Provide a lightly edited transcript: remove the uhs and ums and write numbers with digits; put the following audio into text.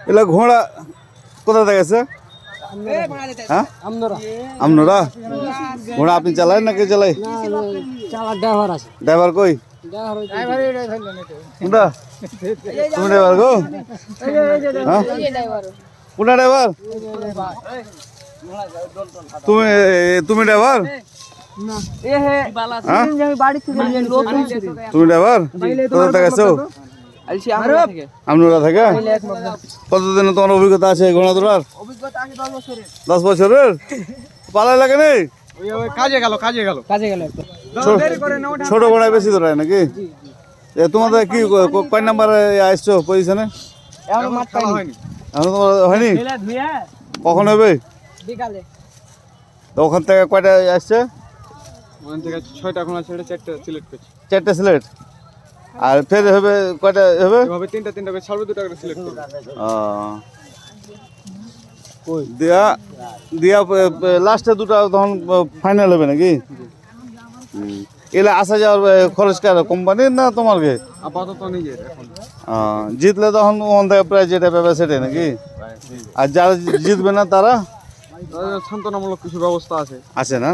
এলা ঘোড়া কোথা থেকে আছে? হ্যাঁ আপনারা ঘোড়া আপনি চালায় না কে চালাই? ড্রাইভার কই? কোনটা তুমি ড্রাইভার গো? হ্যাঁ কোনটা ড্রাইভার? তুমি তুমি ড্রাইভার? তুমি ড্রাইভার কোথা থেকে আছো? আপনারা থেকে কতদিন তোমার অভিজ্ঞতা আছে ঘোড়া দৌড়ার? 10 বছরের। পালাই লাগে নেই? ছোট ঘোড়ায় বেশি দৌড়ায় নাকি? তোমাদের কি কয় নাম্বারে আসছো পজিশনে? এখন তোমার হয়নি? কখন হবে? তো ওখান থেকে কয়টা আসছে? ওখান থেকে 6টা এখন আছে, 4টা সিলেক্ট করছি। 4টে সিলেট। আর ফের হবে কয়টা হবে? এভাবে 3টা করে ছাড়বে, 2টা করে সিলেক্ট করবে। দিয়া দিয়া লাস্টে দুটা তখন ফাইনাল হবে নাকি? এলে আসা যাওয়ার খরচ কার কোম্পানির না তোমার গে? আপাতত নিজের এখন। জিতলে তখন ওখান থেকে প্রায় যেটা পাবে সেটাই নাকি? আর যারা জিতবে না তারা সান্ত্বনামূলক কিছু ব্যবস্থা আছে। আছে না?